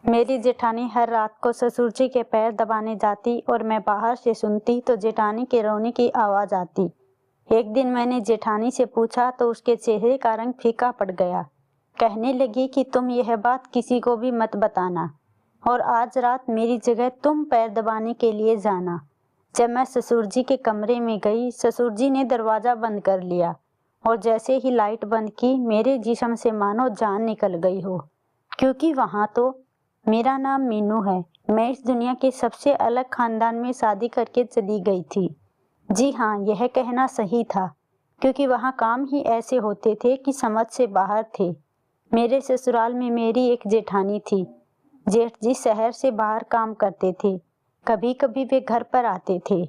मेरी जेठानी हर रात को ससुर जी के पैर दबाने जाती और मैं बाहर से सुनती तो जेठानी के रोने की आवाज़ आती। एक दिन मैंने जेठानी से पूछा तो उसके चेहरे का रंग फीका पड़ गया। कहने लगी कि तुम यह बात किसी को भी मत बताना और आज रात मेरी जगह तुम पैर दबाने के लिए जाना। जब मैं ससुर जी के कमरे में गई, ससुर जी ने दरवाज़ा बंद कर लिया और जैसे ही लाइट बंद की मेरे जिस्म से मानो जान निकल गई हो, क्योंकि वहाँ तो मेरा नाम मीनू है। मैं इस दुनिया के सबसे अलग खानदान में शादी करके चली गई थी। जी हाँ, यह कहना सही था, क्योंकि वहाँ काम ही ऐसे होते थे कि समझ से बाहर थे। मेरे ससुराल में मेरी एक जेठानी थी। जेठ जी शहर से बाहर काम करते थे। कभी कभी वे घर पर आते थे।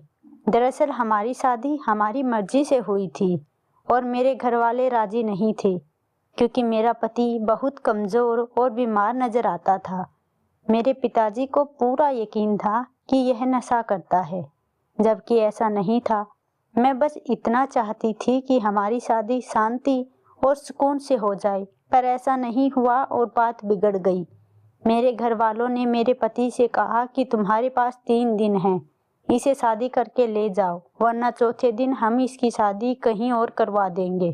दरअसल हमारी शादी हमारी मर्जी से हुई थी और मेरे घर वाले राजी नहीं थे, क्योंकि मेरा पति बहुत कमज़ोर और बीमार नजर आता था। मेरे पिताजी को पूरा यकीन था कि यह नशा करता है, जबकि ऐसा नहीं था। मैं बस इतना चाहती थी कि हमारी शादी शांति और सुकून से हो जाए, पर ऐसा नहीं हुआ और बात बिगड़ गई। मेरे घर वालों ने मेरे पति से कहा कि तुम्हारे पास 3 दिन हैं, इसे शादी करके ले जाओ, वरना चौथे दिन हम इसकी शादी कहीं और करवा देंगे।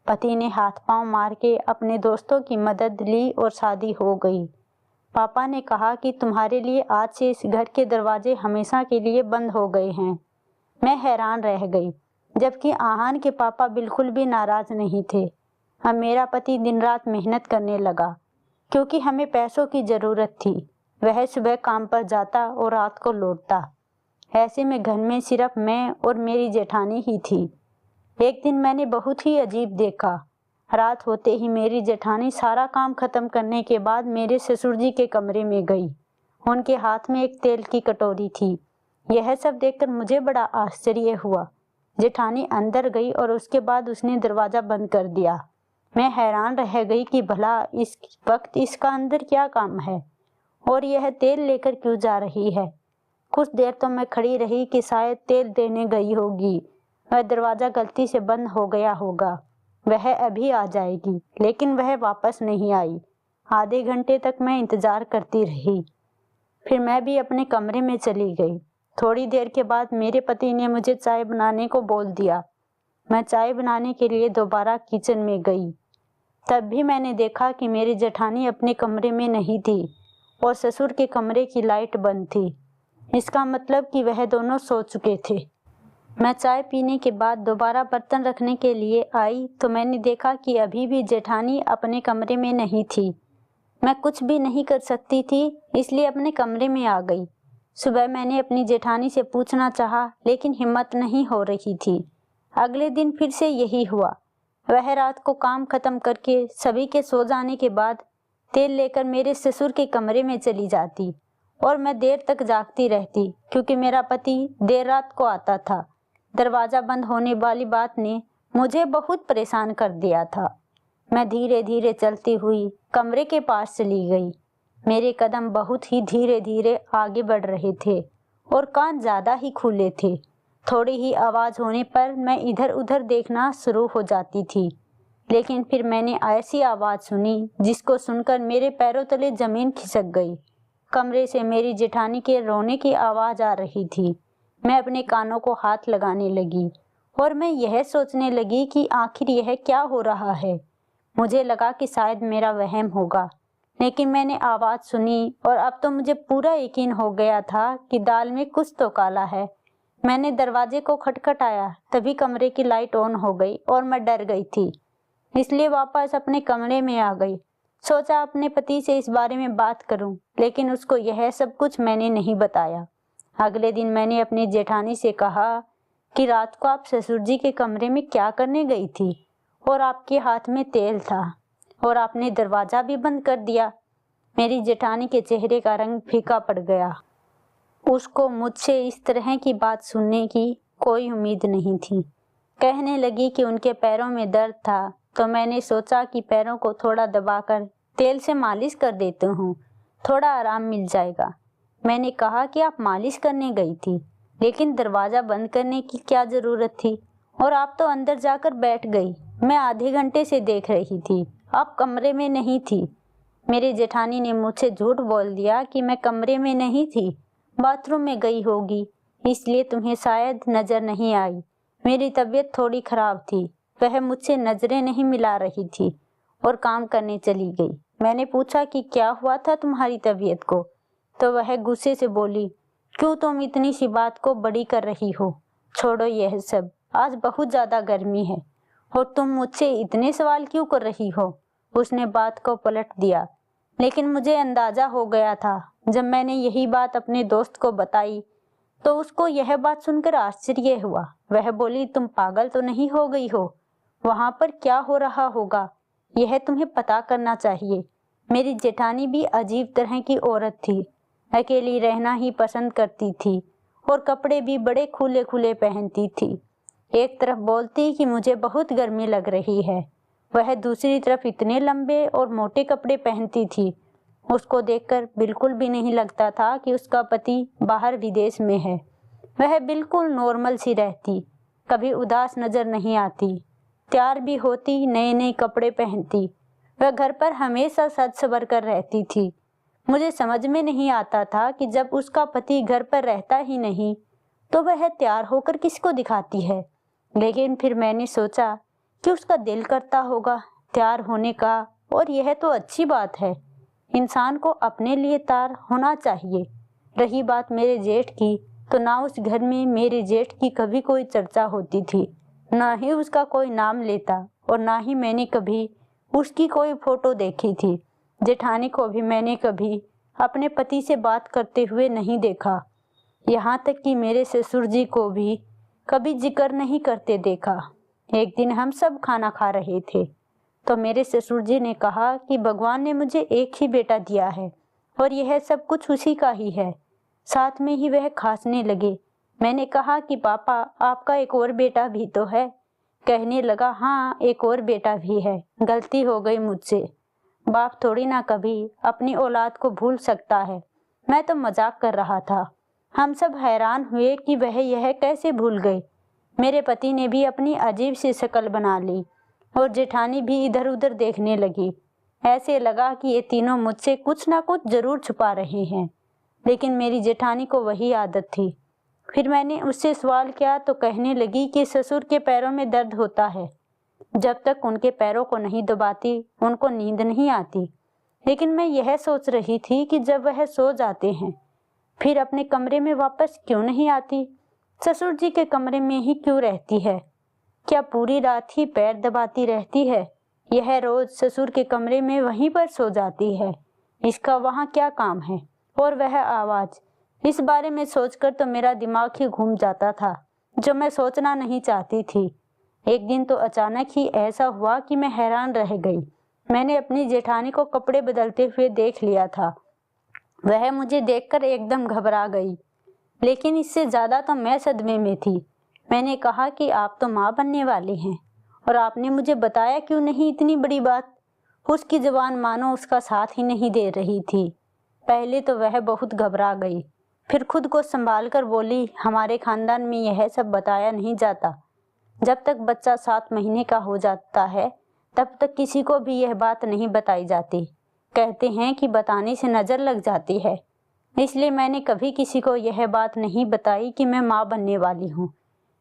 पति ने हाथ पांव मार के अपने दोस्तों की मदद ली और शादी हो गई। पापा ने कहा कि तुम्हारे लिए आज से इस घर के दरवाजे हमेशा के लिए बंद हो गए हैं। मैं हैरान रह गई, जबकि आहान के पापा बिल्कुल भी नाराज नहीं थे। अब मेरा पति दिन रात मेहनत करने लगा, क्योंकि हमें पैसों की ज़रूरत थी। वह सुबह काम पर जाता और रात को लौटता। ऐसे में घर में सिर्फ मैं और मेरी जेठानी ही थी। एक दिन मैंने बहुत ही अजीब देखा। रात होते ही मेरी जेठानी सारा काम खत्म करने के बाद मेरे ससुर जी के कमरे में गई। उनके हाथ में एक तेल की कटोरी थी। यह सब देखकर मुझे बड़ा आश्चर्य हुआ। जेठानी अंदर गई और उसके बाद उसने दरवाज़ा बंद कर दिया। मैं हैरान रह गई कि भला इस वक्त इसका अंदर क्या काम है और यह तेल लेकर क्यों जा रही है। कुछ देर तो मैं खड़ी रही कि शायद तेल देने गई होगी, वह दरवाज़ा गलती से बंद हो गया होगा, वह अभी आ जाएगी, लेकिन वह वापस नहीं आई। आधे घंटे तक मैं इंतज़ार करती रही। फिर मैं भी अपने कमरे में चली गई। थोड़ी देर के बाद मेरे पति ने मुझे चाय बनाने को बोल दिया। मैं चाय बनाने के लिए दोबारा किचन में गई। तब भी मैंने देखा कि मेरी जेठानी अपने कमरे में नहीं थी और ससुर के कमरे की लाइट बंद थी। इसका मतलब कि वह दोनों सो चुके थे। मैं चाय पीने के बाद दोबारा बर्तन रखने के लिए आई तो मैंने देखा कि अभी भी जेठानी अपने कमरे में नहीं थी। मैं कुछ भी नहीं कर सकती थी, इसलिए अपने कमरे में आ गई। सुबह मैंने अपनी जेठानी से पूछना चाहा, लेकिन हिम्मत नहीं हो रही थी। अगले दिन फिर से यही हुआ। वह रात को काम खत्म करके सभी के सो जाने के बाद तेल लेकर मेरे ससुर के कमरे में चली जाती और मैं देर तक जागती रहती, क्योंकि मेरा पति देर रात को आता था। दरवाज़ा बंद होने वाली बात ने मुझे बहुत परेशान कर दिया था। मैं धीरे धीरे चलती हुई कमरे के पास चली गई। मेरे कदम बहुत ही धीरे धीरे आगे बढ़ रहे थे और कान ज़्यादा ही खुले थे। थोड़ी ही आवाज़ होने पर मैं इधर उधर देखना शुरू हो जाती थी, लेकिन फिर मैंने ऐसी आवाज़ सुनी जिसको सुनकर मेरे पैरों तले ज़मीन खिसक गई। कमरे से मेरी जेठानी के रोने की आवाज़ आ रही थी। मैं अपने कानों को हाथ लगाने लगी और मैं यह सोचने लगी कि आखिर यह क्या हो रहा है। मुझे लगा कि शायद मेरा वहम होगा, लेकिन मैंने आवाज़ सुनी और अब तो मुझे पूरा यकीन हो गया था कि दाल में कुछ तो काला है। मैंने दरवाजे को खटखटाया, तभी कमरे की लाइट ऑन हो गई और मैं डर गई थी, इसलिए वापस अपने कमरे में आ गई। सोचा अपने पति से इस बारे में बात करूं, लेकिन उसको यह सब कुछ मैंने नहीं बताया। अगले दिन मैंने अपनी जेठानी से कहा कि रात को आप ससुर जी के कमरे में क्या करने गई थी और आपके हाथ में तेल था और आपने दरवाज़ा भी बंद कर दिया। मेरी जेठानी के चेहरे का रंग फीका पड़ गया। उसको मुझसे इस तरह की बात सुनने की कोई उम्मीद नहीं थी। कहने लगी कि उनके पैरों में दर्द था, तो मैंने सोचा कि पैरों को थोड़ा दबाकर तेल से मालिश कर देती हूँ, थोड़ा आराम मिल जाएगा। मैंने कहा कि आप मालिश करने गई थी, लेकिन दरवाज़ा बंद करने की क्या ज़रूरत थी, और आप तो अंदर जाकर बैठ गई। मैं आधे घंटे से देख रही थी, आप कमरे में नहीं थी। मेरी जेठानी ने मुझसे झूठ बोल दिया कि मैं कमरे में नहीं थी, बाथरूम में गई होगी, इसलिए तुम्हें शायद नजर नहीं आई। मेरी तबीयत थोड़ी खराब थी। वह मुझसे नजरें नहीं मिला रही थी और काम करने चली गई। मैंने पूछा कि क्या हुआ था तुम्हारी तबीयत को, तो वह गुस्से से बोली, क्यों तुम इतनी सी बात को बड़ी कर रही हो? छोड़ो यह सब, आज बहुत ज्यादा गर्मी है और तुम मुझसे इतने सवाल क्यों कर रही हो? उसने बात को पलट दिया, लेकिन मुझे अंदाजा हो गया था। जब मैंने यही बात अपने दोस्त को बताई तो उसको यह बात सुनकर आश्चर्य हुआ। वह बोली, तुम पागल तो नहीं हो गई हो? वहां पर क्या हो रहा होगा यह तुम्हें पता करना चाहिए। मेरी जेठानी भी अजीब तरह की औरत थी, अकेली रहना ही पसंद करती थी और कपड़े भी बड़े खुले खुले पहनती थी। एक तरफ बोलती कि मुझे बहुत गर्मी लग रही है, वह दूसरी तरफ इतने लंबे और मोटे कपड़े पहनती थी। उसको देखकर बिल्कुल भी नहीं लगता था कि उसका पति बाहर विदेश में है। वह बिल्कुल नॉर्मल सी रहती, कभी उदास नजर नहीं आती, तैयार भी होती, नए नए कपड़े पहनती। वह घर पर हमेशा सज संवर कर रहती थी। मुझे समझ में नहीं आता था कि जब उसका पति घर पर रहता ही नहीं तो वह तैयार होकर किसको दिखाती है। लेकिन फिर मैंने सोचा कि उसका दिल करता होगा तैयार होने का, और यह तो अच्छी बात है। इंसान को अपने लिए तैयार होना चाहिए। रही बात मेरे जेठ की, तो ना उस घर में मेरे जेठ की कभी कोई चर्चा होती थी, ना ही उसका कोई नाम लेता, और ना ही मैंने कभी उसकी कोई फोटो देखी थी। जेठानी को भी मैंने कभी अपने पति से बात करते हुए नहीं देखा। यहाँ तक कि मेरे ससुर जी को भी कभी जिक्र नहीं करते देखा। एक दिन हम सब खाना खा रहे थे तो मेरे ससुर जी ने कहा कि भगवान ने मुझे एक ही बेटा दिया है और यह सब कुछ उसी का ही है। साथ में ही वह खांसने लगे। मैंने कहा कि पापा, आपका एक और बेटा भी तो है। कहने लगा, हाँ, एक और बेटा भी है, गलती हो गई मुझसे। बाप थोड़ी ना कभी अपनी औलाद को भूल सकता है। मैं तो मजाक कर रहा था। हम सब हैरान हुए कि वह यह कैसे भूल गए। मेरे पति ने भी अपनी अजीब सी शक्ल बना ली और जेठानी भी इधर उधर देखने लगी। ऐसे लगा कि ये तीनों मुझसे कुछ ना कुछ जरूर छुपा रहे हैं, लेकिन मेरी जेठानी को वही आदत थी। फिर मैंने उससे सवाल किया तो कहने लगी कि ससुर के पैरों में दर्द होता है, जब तक उनके पैरों को नहीं दबाती उनको नींद नहीं आती। लेकिन मैं यह सोच रही थी कि जब वह सो जाते हैं फिर अपने कमरे में वापस क्यों नहीं आती, ससुर जी के कमरे में ही क्यों रहती है? क्या पूरी रात ही पैर दबाती रहती है? यह रोज ससुर के कमरे में वहीं पर सो जाती है, इसका वहाँ क्या काम है? और वह आवाज, इस बारे में सोचकर तो मेरा दिमाग ही घूम जाता था, जो मैं सोचना नहीं चाहती थी। एक दिन तो अचानक ही ऐसा हुआ कि मैं हैरान रह गई। मैंने अपनी जेठानी को कपड़े बदलते हुए देख लिया था। वह मुझे देखकर एकदम घबरा गई, लेकिन इससे ज्यादा तो मैं सदमे में थी। मैंने कहा कि आप तो माँ बनने वाली हैं और आपने मुझे बताया क्यों नहीं इतनी बड़ी बात? उसकी जुबान मानो उसका साथ ही नहीं दे रही थी। पहले तो वह बहुत घबरा गई, फिर खुद को संभाल कर बोली, हमारे खानदान में यह सब बताया नहीं जाता। जब तक बच्चा 7 महीने का हो जाता है तब तक किसी को भी यह बात नहीं बताई जाती। कहते हैं कि बताने से नजर लग जाती है। इसलिए मैंने कभी किसी को यह बात नहीं बताई कि मैं माँ बनने वाली हूँ।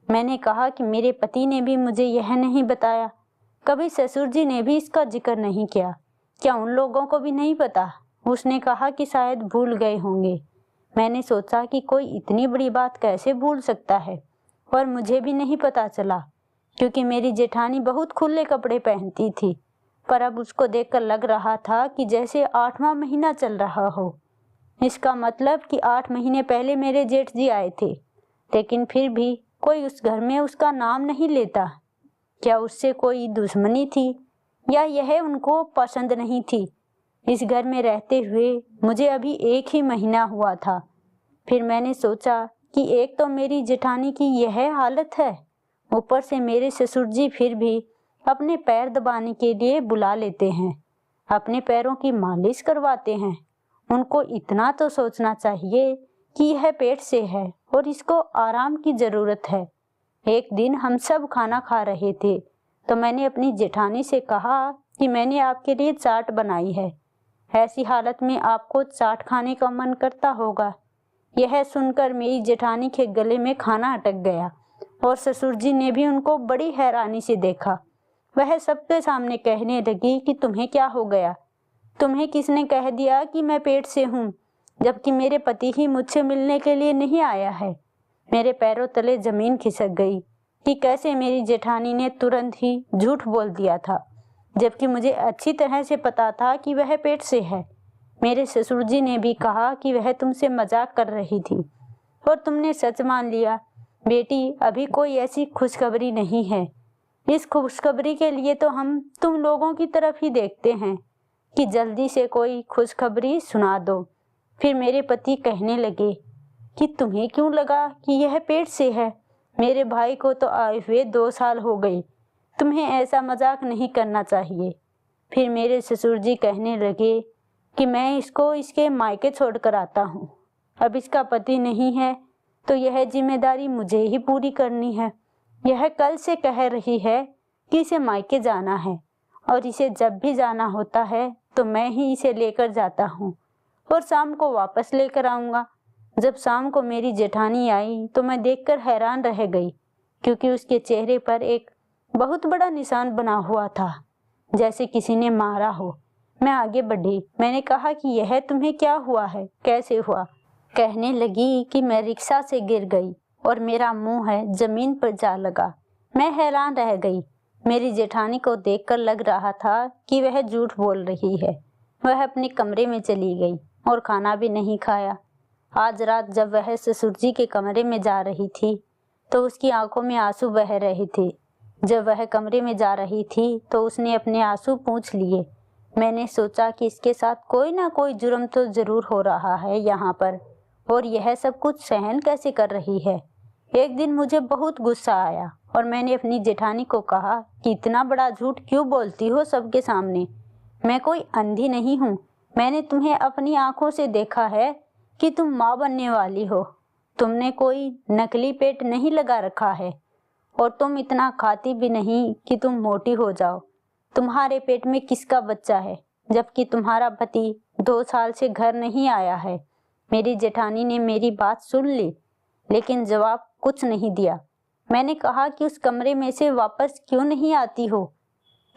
मैंने कहा कि मेरे पति ने भी मुझे यह नहीं बताया, कभी ससुर जी ने भी इसका जिक्र नहीं किया। क्या उन लोगों को भी नहीं पता? उसने कहा कि शायद भूल गए होंगे। मैंने सोचा कि कोई इतनी बड़ी बात कैसे भूल सकता है, और मुझे भी नहीं पता चला, क्योंकि मेरी जेठानी बहुत खुले कपड़े पहनती थी। पर अब उसको देखकर लग रहा था कि जैसे 8वां महीना चल रहा हो। इसका मतलब कि 8 महीने पहले मेरे जेठ जी आए थे, लेकिन फिर भी कोई उस घर में उसका नाम नहीं लेता। क्या उससे कोई दुश्मनी थी, या यह उनको पसंद नहीं थी? इस घर में रहते हुए मुझे अभी 1 ही महीना हुआ था। फिर मैंने सोचा कि एक तो मेरी जेठानी की यह हालत है, ऊपर से मेरे ससुर जी फिर भी अपने पैर दबाने के लिए बुला लेते हैं, अपने पैरों की मालिश करवाते हैं। उनको इतना तो सोचना चाहिए कि यह पेट से है और इसको आराम की जरूरत है। एक दिन हम सब खाना खा रहे थे तो मैंने अपनी जेठानी से कहा कि मैंने आपके लिए चाट बनाई है, ऐसी हालत में आपको चाट खाने का मन करता होगा। यह सुनकर मेरी जेठानी के गले में खाना अटक गया और ससुर जी ने भी उनको बड़ी हैरानी से देखा। वह सबके सामने कहने लगी कि तुम्हें क्या हो गया? तुम्हें किसने कह दिया कि मैं पेट से हूँ, जबकि मेरे पति ही मुझसे मिलने के लिए नहीं आया है। मेरे पैरों तले जमीन खिसक गई कि कैसे मेरी जेठानी ने तुरंत ही झूठ बोल दिया था, जबकि मुझे अच्छी तरह से पता था कि वह पेट से है। मेरे ससुर जी ने भी कहा कि वह तुमसे मजाक कर रही थी और तुमने सच मान लिया। बेटी, अभी कोई ऐसी खुशखबरी नहीं है। इस खुशखबरी के लिए तो हम तुम लोगों की तरफ ही देखते हैं कि जल्दी से कोई खुशखबरी सुना दो। फिर मेरे पति कहने लगे कि तुम्हें क्यों लगा कि यह पेट से है? मेरे भाई को तो आए हुए 2 साल हो गए। तुम्हें ऐसा मजाक नहीं करना चाहिए। फिर मेरे ससुर जी कहने लगे कि मैं इसको इसके मायके छोड़कर आता हूँ। अब इसका पति नहीं है तो यह जिम्मेदारी मुझे ही पूरी करनी है। यह कल से कह रही है कि इसे मायके जाना है और इसे जब भी जाना होता है तो मैं ही इसे लेकर जाता हूँ और शाम को वापस लेकर आऊँगा। जब शाम को मेरी जेठानी आई तो मैं देखकर हैरान रह गई, क्योंकि उसके चेहरे पर एक बहुत बड़ा निशान बना हुआ था, जैसे किसी ने मारा हो। मैं आगे बढ़ी। मैंने कहा कि यह तुम्हें क्या हुआ है, कैसे हुआ? कहने लगी कि मैं रिक्शा से गिर गई और मेरा मुंह है जमीन पर जा लगा। मैं हैरान रह गई। मेरी जेठानी को देखकर लग रहा था कि वह झूठ बोल रही है। वह अपने कमरे में चली गई और खाना भी नहीं खाया। आज रात जब वह ससुर जी के कमरे में जा रही थी तो उसकी आंखों में आंसू बह रहे थे। जब वह कमरे में जा रही थी तो उसने अपने आंसू पोंछ लिए। मैंने सोचा कि इसके साथ कोई ना कोई जुर्म तो जरूर हो रहा है यहाँ पर, और यह सब कुछ सहन कैसे कर रही है। एक दिन मुझे बहुत गुस्सा आया और मैंने अपनी जेठानी को कहा कि इतना बड़ा झूठ क्यों बोलती हो सबके सामने? मैं कोई अंधी नहीं हूँ। मैंने तुम्हें अपनी आंखों से देखा है कि तुम माँ बनने वाली हो। तुमने कोई नकली पेट नहीं लगा रखा है और तुम इतना खाती भी नहीं कि तुम मोटी हो जाओ। तुम्हारे पेट में किसका बच्चा है, जबकि तुम्हारा पति 2 साल से घर नहीं आया है। मेरी जेठानी ने मेरी बात सुन ली, लेकिन जवाब कुछ नहीं दिया। मैंने कहा कि उस कमरे में से वापस क्यों नहीं आती हो?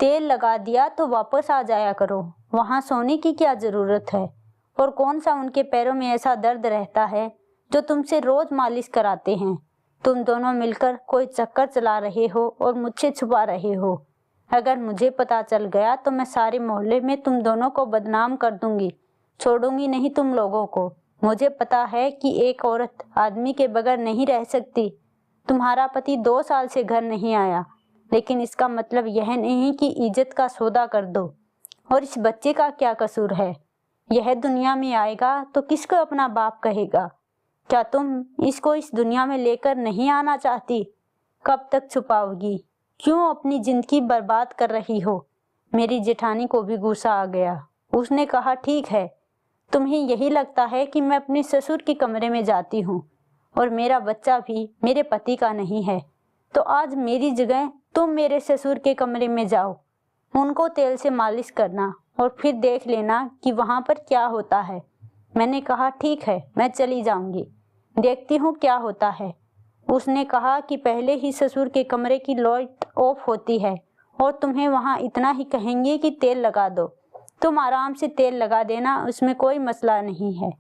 तेल लगा दिया तो वापस आ जाया करो। वहाँ सोने की क्या जरूरत है? और कौन सा उनके पैरों में ऐसा दर्द रहता है जो तुमसे रोज मालिश कराते हैं? तुम दोनों मिलकर कोई चक्कर चला रहे हो और मुझसे छुपा रहे हो। अगर मुझे पता चल गया तो मैं सारे मोहल्ले में तुम दोनों को बदनाम कर दूंगी। छोड़ूंगी नहीं तुम लोगों को। मुझे पता है कि एक औरत आदमी के बगैर नहीं रह सकती। तुम्हारा पति 2 साल से घर नहीं आया, लेकिन इसका मतलब यह नहीं कि इज्जत का सौदा कर दो। और इस बच्चे का क्या कसूर है? यह दुनिया में आएगा तो किसको अपना बाप कहेगा? क्या तुम इसको इस दुनिया में लेकर नहीं आना चाहती? कब तक छुपाओगी? क्यों अपनी जिंदगी बर्बाद कर रही हो? मेरी जेठानी को भी गुस्सा आ गया। उसने कहा, ठीक है, तुम्हें यही लगता है कि मैं अपने ससुर के कमरे में जाती हूँ और मेरा बच्चा भी मेरे पति का नहीं है, तो आज मेरी जगह तुम मेरे ससुर के कमरे में जाओ। उनको तेल से मालिश करना और फिर देख लेना कि वहाँ पर क्या होता है। मैंने कहा, ठीक है, मैं चली जाऊंगी, देखती हूँ क्या होता है। उसने कहा कि पहले ही ससुर के कमरे की लाइट ऑफ होती है और तुम्हें वहाँ इतना ही कहेंगे कि तेल लगा दो। तुम आराम से तेल लगा देना, उसमें कोई मसला नहीं है।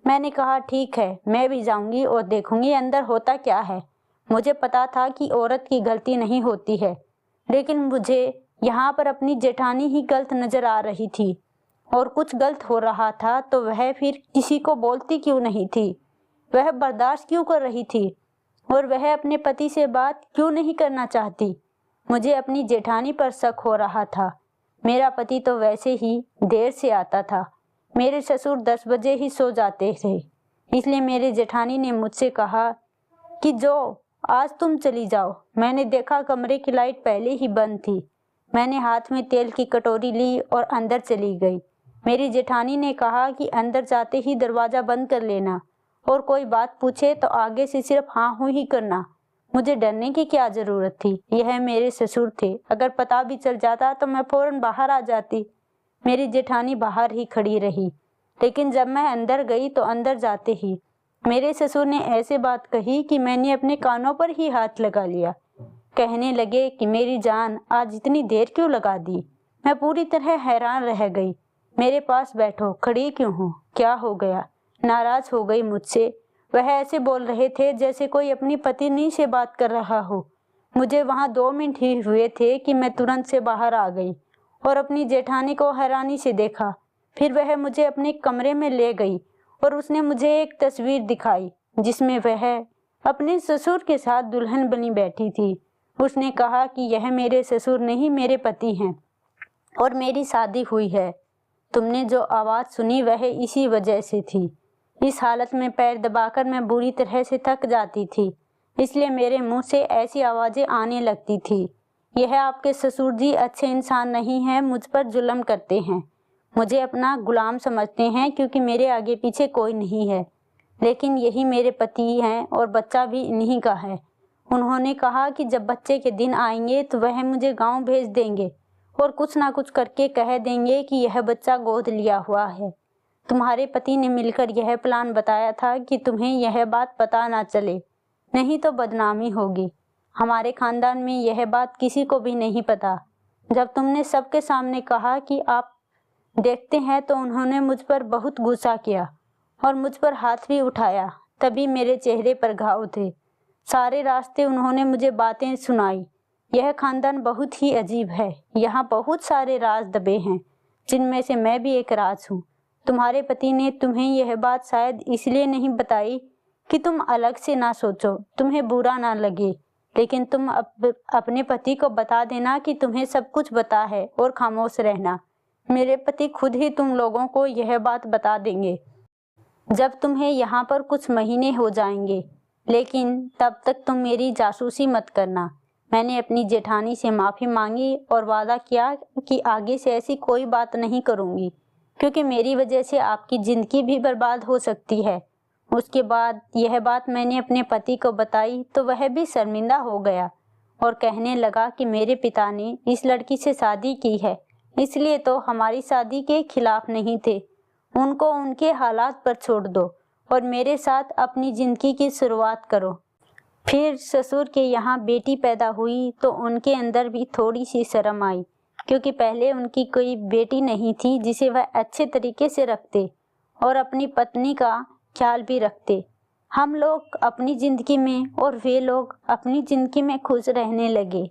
मैंने कहा, ठीक है, मैं भी जाऊंगी और देखूंगी अंदर होता क्या है। मुझे पता था कि औरत की गलती नहीं होती है, लेकिन मुझे यहाँ पर अपनी जेठानी ही गलत नजर आ रही थी और कुछ गलत हो रहा था तो वह फिर किसी को बोलती क्यों नहीं थी? वह बर्दाश्त क्यों कर रही थी? और वह अपने पति से बात क्यों नहीं करना चाहती? मुझे अपनी जेठानी पर शक हो रहा था। मेरा पति तो वैसे ही देर से आता था। मेरे ससुर 10 बजे ही सो जाते थे, इसलिए मेरी जेठानी ने मुझसे कहा कि जो आज तुम चली जाओ। मैंने देखा कमरे की लाइट पहले ही बंद थी। मैंने हाथ में तेल की कटोरी ली और अंदर चली गई। मेरी जेठानी ने कहा कि अंदर जाते ही दरवाज़ा बंद कर लेना और कोई बात पूछे तो आगे से सिर्फ हाँ हूँ ही करना। मुझे डरने की क्या ज़रूरत थी? यह मेरे ससुर थे। अगर पता भी चल जाता तो मैं फौरन बाहर आ जाती। मेरी जेठानी बाहर ही खड़ी रही, लेकिन जब मैं अंदर गई तो अंदर जाते ही मेरे ससुर ने ऐसे बात कही कि मैंने अपने कानों पर ही हाथ लगा लिया। कहने लगे कि मेरी जान, आज इतनी देर क्यों लगा दी। मैं पूरी तरह हैरान रह गई। मेरे पास बैठो, खड़ी क्यों हो, क्या हो गया? नाराज हो गई मुझसे। वह ऐसे बोल रहे थे जैसे कोई अपनी पत्नी से बात कर रहा हो। मुझे वहां 2 मिनट ही हुए थे कि मैं तुरंत से बाहर आ गई और अपनी जेठानी को हैरानी से देखा। फिर वह मुझे अपने कमरे में ले गई और उसने मुझे एक तस्वीर दिखाई जिसमें वह अपने ससुर के साथ दुल्हन बनी बैठी थी। उसने कहा कि यह मेरे ससुर नहीं, मेरे पति हैं और मेरी शादी हुई है। तुमने जो आवाज़ सुनी वह इसी वजह से थी। इस हालत में पैर दबाकर मैं बुरी तरह से थक जाती थी, इसलिए मेरे मुंह से ऐसी आवाज़ें आने लगती थी। यह आपके ससुर जी अच्छे इंसान नहीं हैं, मुझ पर जुल्म करते हैं, मुझे अपना गुलाम समझते हैं क्योंकि मेरे आगे पीछे कोई नहीं है। लेकिन यही मेरे पति हैं और बच्चा भी इन्हीं का है। उन्होंने कहा कि जब बच्चे के दिन आएंगे तो वह मुझे गांव भेज देंगे और कुछ ना कुछ करके कह देंगे कि यह बच्चा गोद लिया हुआ है। तुम्हारे पति ने मिलकर यह प्लान बताया था कि तुम्हें यह बात पता ना चले, नहीं तो बदनामी होगी। हमारे खानदान में यह बात किसी को भी नहीं पता। जब तुमने सबके सामने कहा कि आप देखते हैं तो उन्होंने मुझ पर बहुत गुस्सा किया और मुझ पर हाथ भी उठाया। तभी मेरे चेहरे पर घाव थे। सारे रास्ते उन्होंने मुझे बातें सुनाई। यह खानदान बहुत ही अजीब है। यहाँ बहुत सारे राज दबे हैं, जिनमें से मैं भी एक राज हूँ। तुम्हारे पति ने तुम्हें यह बात शायद इसलिए नहीं बताई कि तुम अलग से ना सोचो, तुम्हें बुरा ना लगे, लेकिन तुम अपने पति को बता देना कि तुम्हें सब कुछ पता है और खामोश रहना। मेरे पति खुद ही तुम लोगों को यह बात बता देंगे जब तुम्हें यहाँ पर कुछ महीने हो जाएंगे, लेकिन तब तक तुम मेरी जासूसी मत करना। मैंने अपनी जेठानी से माफ़ी मांगी और वादा किया कि आगे से ऐसी कोई बात नहीं करूँगी, क्योंकि मेरी वजह से आपकी ज़िंदगी भी बर्बाद हो सकती है। उसके बाद यह बात मैंने अपने पति को बताई तो वह भी शर्मिंदा हो गया और कहने लगा कि मेरे पिता ने इस लड़की से शादी की है, इसलिए तो हमारी शादी के खिलाफ नहीं थे। उनको उनके हालात पर छोड़ दो और मेरे साथ अपनी ज़िंदगी की शुरुआत करो। फिर ससुर के यहाँ बेटी पैदा हुई तो उनके अंदर भी थोड़ी सी शर्म आई, क्योंकि पहले उनकी कोई बेटी नहीं थी जिसे वह अच्छे तरीके से रखते और अपनी पत्नी का ख्याल भी रखते। हम लोग अपनी ज़िंदगी में और वे लोग अपनी ज़िंदगी में खुश रहने लगे।